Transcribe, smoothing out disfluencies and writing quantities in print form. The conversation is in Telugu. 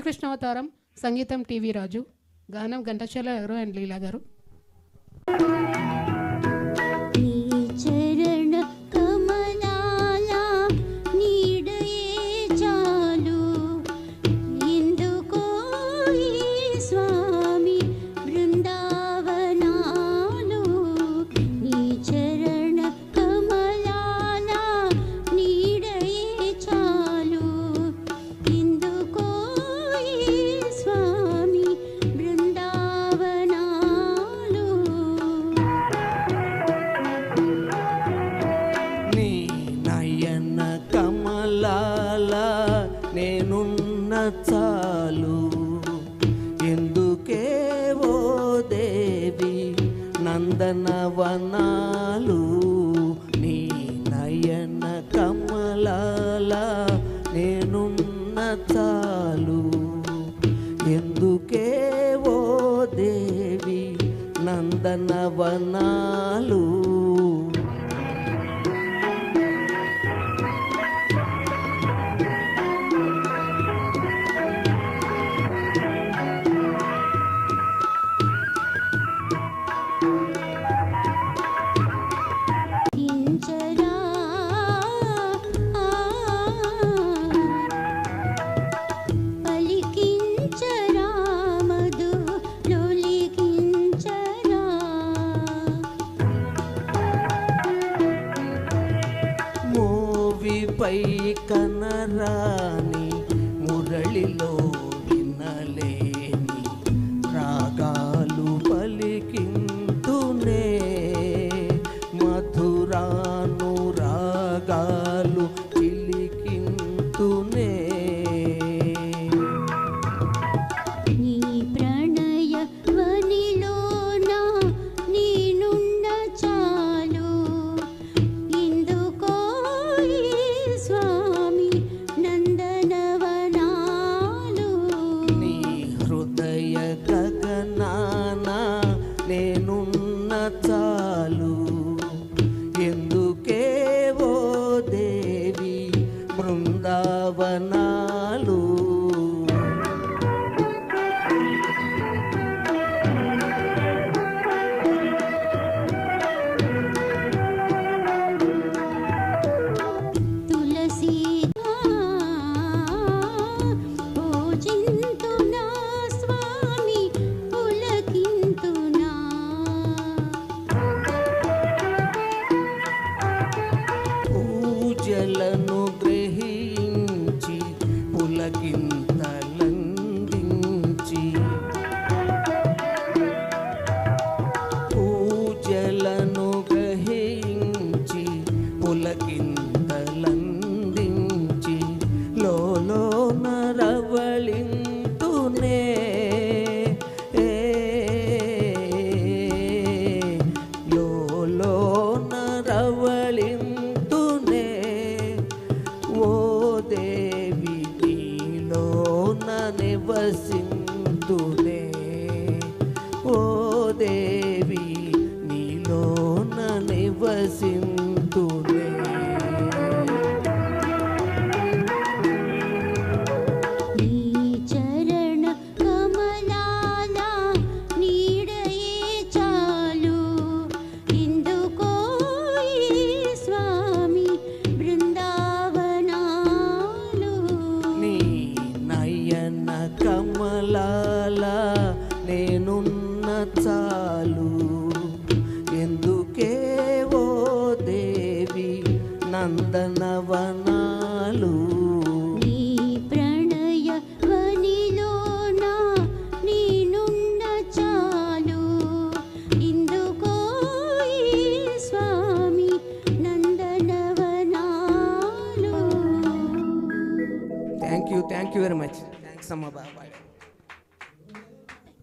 రామకృష్ణావతారం, సంగీతం టీవీ రాజు, గానం ఘంటసాల గారు అండ్ లీలా గారు. నేనున్న చాలు ఎందుకే ఓ దేవి నందనవనాలు నీ నయన కమలాల నేనున్న చాలు ఎందుకే ఓ దేవి నందనవనాలు పై కనరాని మురళిలో వినలేని రాగాలు పలికింతునే మధురాను రాగాలు చిలికింతునే నేనున్న చాలు ఎందుకే ఓ దేవి బృందావనాలు పూజలను గ్రహించి పులకింతలందించి పూజలను గ్రహించి పులకింతలందించి లోలో నరవళింతునే లోలో నరవళింతునే ఓ దేవి నీలోన నివసింతునే ఓ దేవి నీలోన నివసింతునే కమలాల నేనున్న చాలు ఎందుకే ఓ దేవి నందనవనాలు నీ ప్రణయ వనిలోన నేనున్న చాలు ఇందుకో ఈ స్వామి నందనవనాలు. Thank you very much. Thanks అమ్మా బాబాయ్.